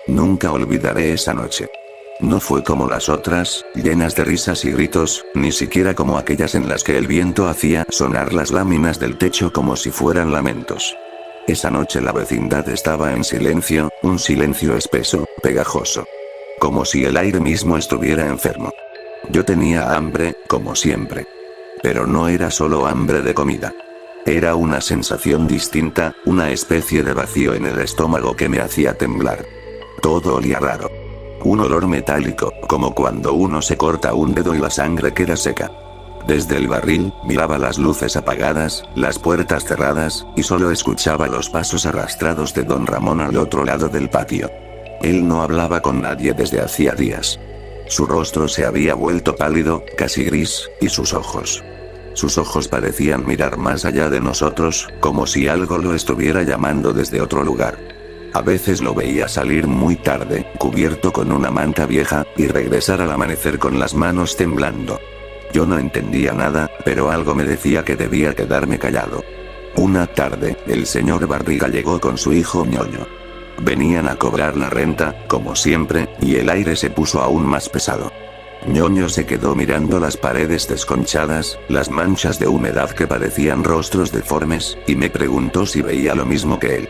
Nunca olvidaré esa noche. No fue como las otras, llenas de risas y gritos, ni siquiera como aquellas en las que el viento hacía sonar las láminas del techo como si fueran lamentos. Esa noche la vecindad estaba en silencio, un silencio espeso, pegajoso. Como si el aire mismo estuviera enfermo. Yo tenía hambre, como siempre. Pero no era solo hambre de comida. Era una sensación distinta, una especie de vacío en el estómago que me hacía temblar. Todo olía raro. Un olor metálico, como cuando uno se corta un dedo y la sangre queda seca. Desde el barril, miraba las luces apagadas, las puertas cerradas, y solo escuchaba los pasos arrastrados de don Ramón al otro lado del patio. Él no hablaba con nadie desde hacía días. Su rostro se había vuelto pálido, casi gris, y sus ojos. Sus ojos parecían mirar más allá de nosotros, como si algo lo estuviera llamando desde otro lugar. A veces lo veía salir muy tarde, cubierto con una manta vieja, y regresar al amanecer con las manos temblando. Yo no entendía nada, pero algo me decía que debía quedarme callado. Una tarde, el señor Barriga llegó con su hijo Ñoño. Venían a cobrar la renta, como siempre, y el aire se puso aún más pesado. Ñoño se quedó mirando las paredes desconchadas, las manchas de humedad que parecían rostros deformes, y me preguntó si veía lo mismo que él.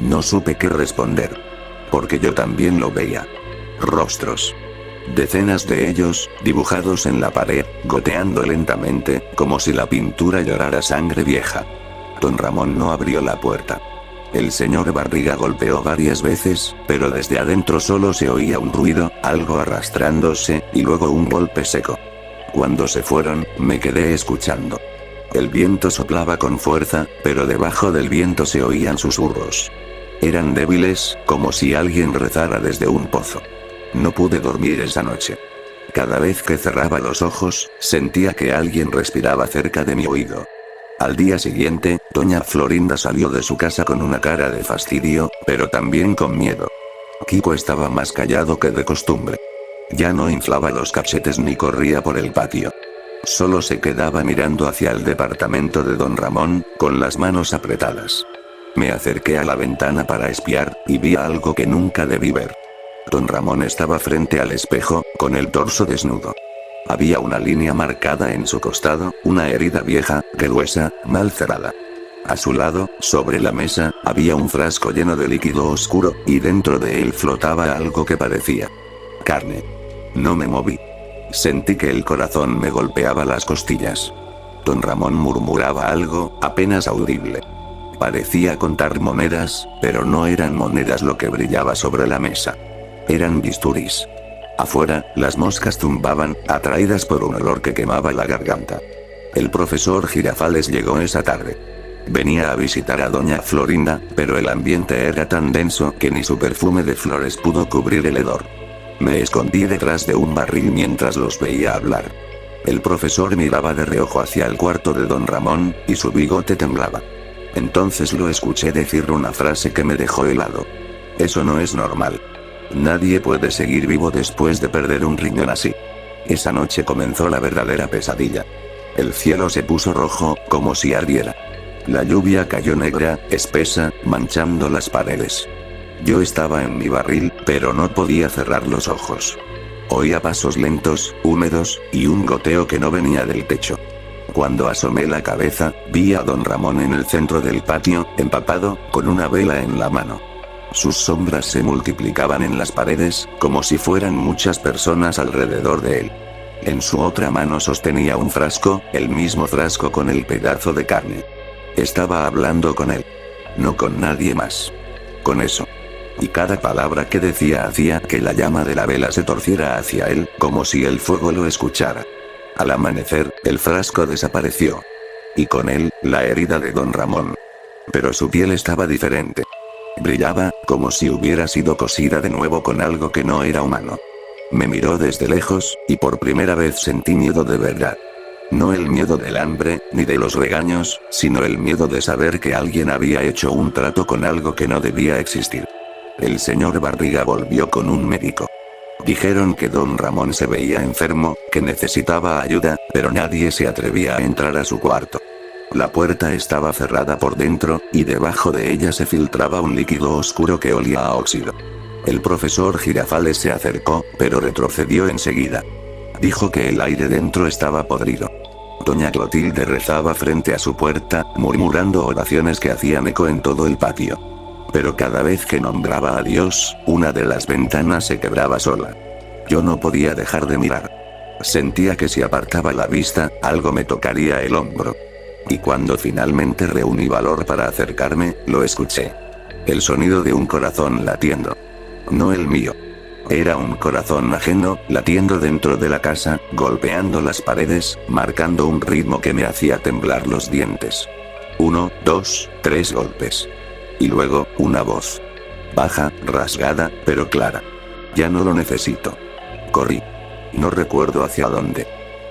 No supe qué responder. Porque yo también lo veía. Rostros. Decenas de ellos, dibujados en la pared, goteando lentamente, como si la pintura llorara sangre vieja. Don Ramón no abrió la puerta. El señor Barriga golpeó varias veces, pero desde adentro solo se oía un ruido, algo arrastrándose, y luego un golpe seco. Cuando se fueron, me quedé escuchando. El viento soplaba con fuerza, pero debajo del viento se oían susurros. Eran débiles, como si alguien rezara desde un pozo. No pude dormir esa noche. Cada vez que cerraba los ojos, sentía que alguien respiraba cerca de mi oído. Al día siguiente, doña Florinda salió de su casa con una cara de fastidio, pero también con miedo. Kiko estaba más callado que de costumbre. Ya no inflaba los cachetes ni corría por el patio. Solo se quedaba mirando hacia el departamento de don Ramón, con las manos apretadas. Me acerqué a la ventana para espiar, y vi algo que nunca debí ver. Don Ramón estaba frente al espejo, con el torso desnudo. Había una línea marcada en su costado, una herida vieja, gruesa, mal cerrada. A su lado, sobre la mesa, había un frasco lleno de líquido oscuro, y dentro de él flotaba algo que parecía carne. No me moví. Sentí que el corazón me golpeaba las costillas. Don Ramón murmuraba algo, apenas audible. Parecía contar monedas, pero no eran monedas lo que brillaba sobre la mesa. Eran bisturís. Afuera, las moscas zumbaban, atraídas por un olor que quemaba la garganta. El profesor Girafales llegó esa tarde. Venía a visitar a doña Florinda, pero el ambiente era tan denso que ni su perfume de flores pudo cubrir el hedor. Me escondí detrás de un barril mientras los veía hablar. El profesor miraba de reojo hacia el cuarto de don Ramón, y su bigote temblaba. Entonces lo escuché decir una frase que me dejó helado. Eso no es normal. Nadie puede seguir vivo después de perder un riñón así. Esa noche comenzó la verdadera pesadilla. El cielo se puso rojo, como si ardiera. La lluvia cayó negra, espesa, manchando las paredes. Yo estaba en mi barril, pero no podía cerrar los ojos. Oía pasos lentos, húmedos, y un goteo que no venía del techo. Cuando asomé la cabeza, vi a don Ramón en el centro del patio, empapado, con una vela en la mano. Sus sombras se multiplicaban en las paredes, como si fueran muchas personas alrededor de él. En su otra mano sostenía un frasco, el mismo frasco con el pedazo de carne. Estaba hablando con él. No con nadie más. Con eso. Y cada palabra que decía hacía que la llama de la vela se torciera hacia él, como si el fuego lo escuchara. Al amanecer, el frasco desapareció. Y con él, la herida de don Ramón. Pero su piel estaba diferente. Brillaba, como si hubiera sido cosida de nuevo con algo que no era humano. Me miró desde lejos, y por primera vez sentí miedo de verdad. No el miedo del hambre, ni de los regaños, sino el miedo de saber que alguien había hecho un trato con algo que no debía existir. El señor Barriga volvió con un médico. Dijeron que don Ramón se veía enfermo, que necesitaba ayuda, pero nadie se atrevía a entrar a su cuarto. La puerta estaba cerrada por dentro, y debajo de ella se filtraba un líquido oscuro que olía a óxido. El profesor Girafales se acercó, pero retrocedió enseguida. Dijo que el aire dentro estaba podrido. Doña Clotilde rezaba frente a su puerta, murmurando oraciones que hacían eco en todo el patio. Pero cada vez que nombraba a Dios, una de las ventanas se quebraba sola. Yo no podía dejar de mirar. Sentía que si apartaba la vista, algo me tocaría el hombro. Y cuando finalmente reuní valor para acercarme, lo escuché. El sonido de un corazón latiendo. No el mío. Era un corazón ajeno, latiendo dentro de la casa, golpeando las paredes, marcando un ritmo que me hacía temblar los dientes. 1, 2, 3 golpes. Y luego, una voz. Baja, rasgada, pero clara. Ya no lo necesito. Corrí. No recuerdo hacia dónde.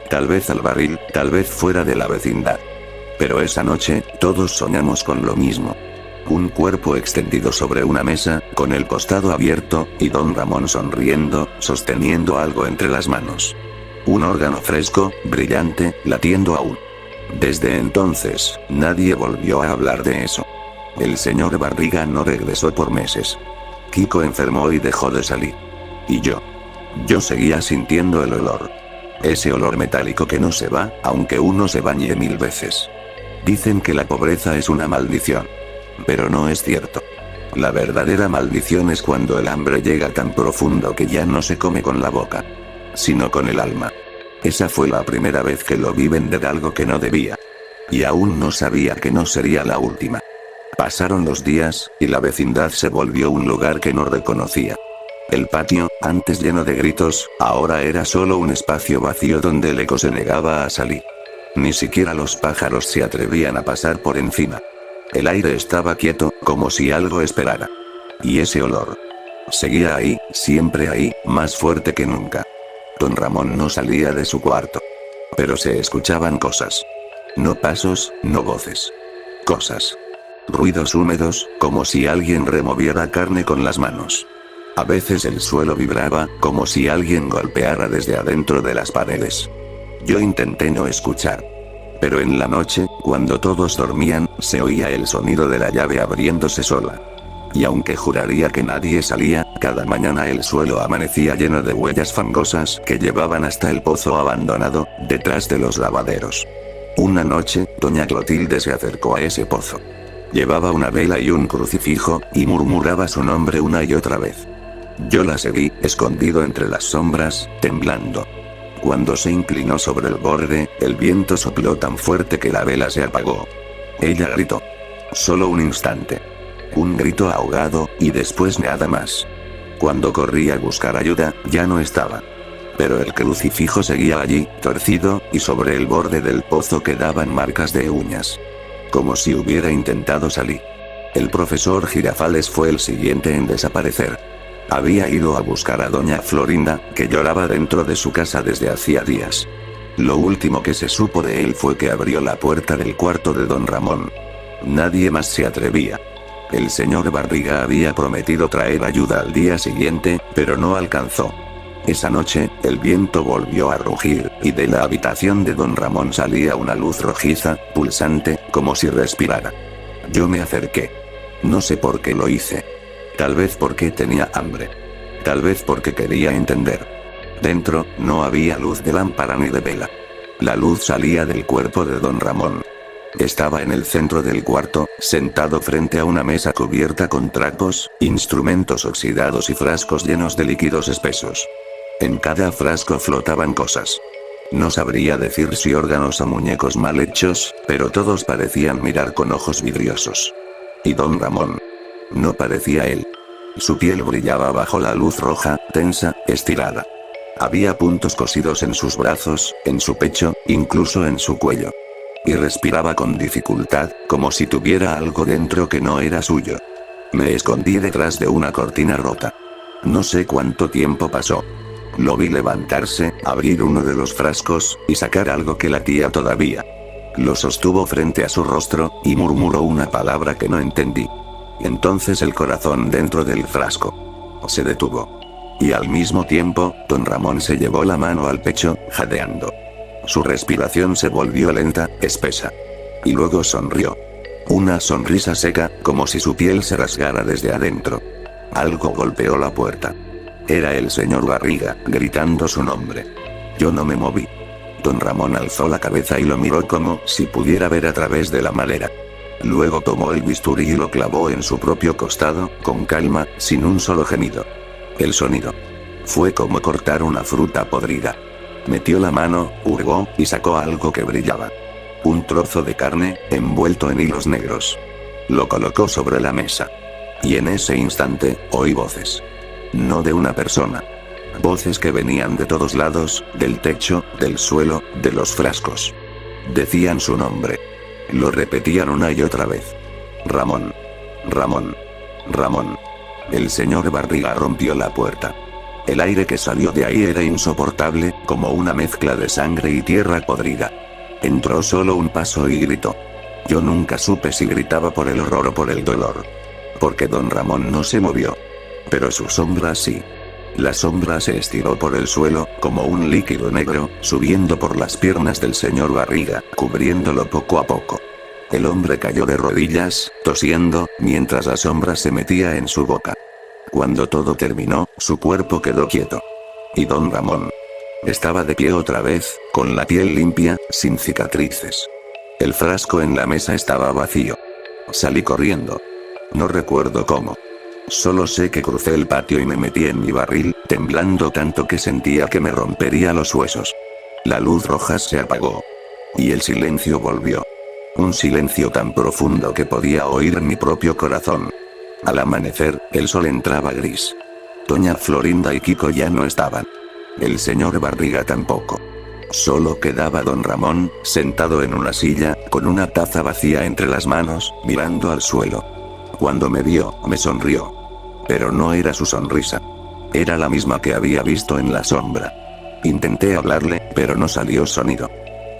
Tal vez al barril, tal vez fuera de la vecindad. Pero esa noche, todos soñamos con lo mismo. Un cuerpo extendido sobre una mesa, con el costado abierto, y don Ramón sonriendo, sosteniendo algo entre las manos. Un órgano fresco, brillante, latiendo aún. Desde entonces, nadie volvió a hablar de eso. El señor Barriga no regresó por meses. Kiko enfermó y dejó de salir. Y yo seguía sintiendo el olor. Ese olor metálico que no se va, aunque uno se bañe 1000 veces. Dicen que la pobreza es una maldición. Pero no es cierto. La verdadera maldición es cuando el hambre llega tan profundo que ya no se come con la boca, sino con el alma. Esa fue la primera vez que lo vi vender algo que no debía. Y aún no sabía que no sería la última. Pasaron los días, y la vecindad se volvió un lugar que no reconocía. El patio, antes lleno de gritos, ahora era solo un espacio vacío donde el eco se negaba a salir. Ni siquiera los pájaros se atrevían a pasar por encima. El aire estaba quieto, como si algo esperara. Y ese olor. Seguía ahí, siempre ahí, más fuerte que nunca. Don Ramón no salía de su cuarto. Pero se escuchaban cosas. No pasos, no voces. Cosas. Ruidos húmedos, como si alguien removiera carne con las manos. A veces el suelo vibraba, como si alguien golpeara desde adentro de las paredes. Yo intenté no escuchar. Pero en la noche, cuando todos dormían, se oía el sonido de la llave abriéndose sola. Y aunque juraría que nadie salía, cada mañana el suelo amanecía lleno de huellas fangosas que llevaban hasta el pozo abandonado, detrás de los lavaderos. Una noche, doña Clotilde se acercó a ese pozo. Llevaba una vela y un crucifijo, y murmuraba su nombre una y otra vez. Yo la seguí, escondido entre las sombras, temblando. Cuando se inclinó sobre el borde, el viento sopló tan fuerte que la vela se apagó. Ella gritó. Solo un instante. Un grito ahogado, y después nada más. Cuando corrí a buscar ayuda, ya no estaba. Pero el crucifijo seguía allí, torcido, y sobre el borde del pozo quedaban marcas de uñas. Como si hubiera intentado salir. El profesor Girafales fue el siguiente en desaparecer. Había ido a buscar a doña Florinda, que lloraba dentro de su casa desde hacía días. Lo último que se supo de él fue que abrió la puerta del cuarto de don Ramón. Nadie más se atrevía. El señor Barriga había prometido traer ayuda al día siguiente, pero no alcanzó. Esa noche, el viento volvió a rugir, y de la habitación de don Ramón salía una luz rojiza, pulsante, como si respirara. Yo me acerqué. No sé por qué lo hice. Tal vez porque tenía hambre. Tal vez porque quería entender. Dentro, no había luz de lámpara ni de vela. La luz salía del cuerpo de don Ramón. Estaba en el centro del cuarto, sentado frente a una mesa cubierta con trapos, instrumentos oxidados y frascos llenos de líquidos espesos. En cada frasco flotaban cosas. No sabría decir si órganos o muñecos mal hechos, pero todos parecían mirar con ojos vidriosos. Y don Ramón. No parecía él. Su piel brillaba bajo la luz roja, tensa, estirada. Había puntos cosidos en sus brazos, en su pecho, incluso en su cuello. Y respiraba con dificultad, como si tuviera algo dentro que no era suyo. Me escondí detrás de una cortina rota. No sé cuánto tiempo pasó. Lo vi levantarse, abrir uno de los frascos, y sacar algo que latía todavía. Lo sostuvo frente a su rostro, y murmuró una palabra que no entendí. Entonces el corazón dentro del frasco se detuvo. Y al mismo tiempo, don Ramón se llevó la mano al pecho, jadeando. Su respiración se volvió lenta, espesa. Y luego sonrió. Una sonrisa seca, como si su piel se rasgara desde adentro. Algo golpeó la puerta. Era el señor Barriga, gritando su nombre. Yo no me moví. Don Ramón alzó la cabeza y lo miró como si pudiera ver a través de la madera. Luego tomó el bisturí y lo clavó en su propio costado, con calma, sin un solo gemido. El sonido fue como cortar una fruta podrida. Metió la mano, hurgó, y sacó algo que brillaba. Un trozo de carne, envuelto en hilos negros. Lo colocó sobre la mesa. Y en ese instante, oí voces. No de una persona. Voces que venían de todos lados, del techo, del suelo, de los frascos. Decían su nombre. Lo repetían una y otra vez. Ramón. Ramón. Ramón. El señor Barriga rompió la puerta. El aire que salió de ahí era insoportable, como una mezcla de sangre y tierra podrida. Entró solo un paso y gritó. Yo nunca supe si gritaba por el horror o por el dolor. Porque don Ramón no se movió. Pero su sombra sí. La sombra se estiró por el suelo, como un líquido negro, subiendo por las piernas del señor Barriga, cubriéndolo poco a poco. El hombre cayó de rodillas, tosiendo, mientras la sombra se metía en su boca. Cuando todo terminó, su cuerpo quedó quieto. Y don Ramón estaba de pie otra vez, con la piel limpia, sin cicatrices. El frasco en la mesa estaba vacío. Salí corriendo. No recuerdo cómo. Solo sé que crucé el patio y me metí en mi barril, temblando tanto que sentía que me rompería los huesos. La luz roja se apagó. Y el silencio volvió. Un silencio tan profundo que podía oír mi propio corazón. Al amanecer, el sol entraba gris. Doña Florinda y Kiko ya no estaban. El señor Barriga tampoco. Solo quedaba don Ramón, sentado en una silla, con una taza vacía entre las manos, mirando al suelo. Cuando me vio, me sonrió. Pero no era su sonrisa. Era la misma que había visto en la sombra. Intenté hablarle, pero no salió sonido.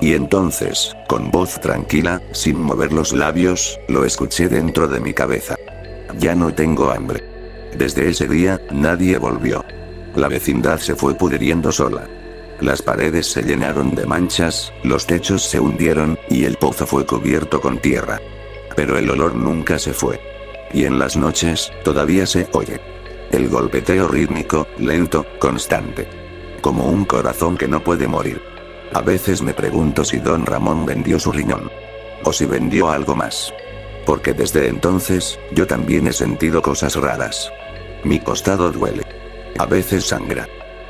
Y entonces, con voz tranquila, sin mover los labios, lo escuché dentro de mi cabeza. Ya no tengo hambre. Desde ese día, nadie volvió. La vecindad se fue pudriendo sola. Las paredes se llenaron de manchas, los techos se hundieron, y el pozo fue cubierto con tierra. Pero el olor nunca se fue. Y en las noches, todavía se oye. El golpeteo rítmico, lento, constante. Como un corazón que no puede morir. A veces me pregunto si don Ramón vendió su riñón. O si vendió algo más. Porque desde entonces, yo también he sentido cosas raras. Mi costado duele. A veces sangra.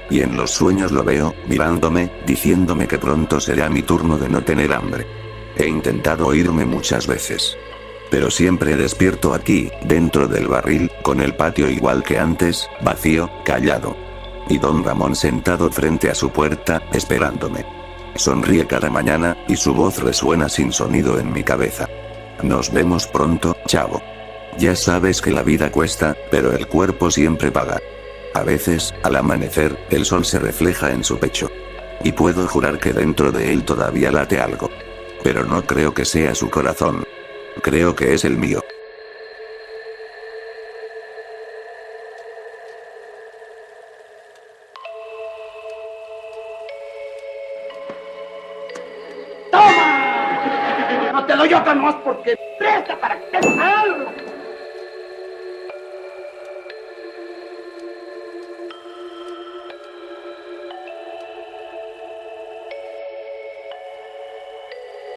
Y en los sueños lo veo, mirándome, diciéndome que pronto será mi turno de no tener hambre. He intentado irme muchas veces. Pero siempre despierto aquí, dentro del barril, con el patio igual que antes, vacío, callado. Y don Ramón sentado frente a su puerta, esperándome. Sonríe cada mañana, y su voz resuena sin sonido en mi cabeza. Nos vemos pronto, chavo. Ya sabes que la vida cuesta, pero el cuerpo siempre paga. A veces, al amanecer, el sol se refleja en su pecho. Y puedo jurar que dentro de él todavía late algo. Pero no creo que sea su corazón. Creo que es el mío. ¡Toma! No te doy otra más porque presta para que te algo.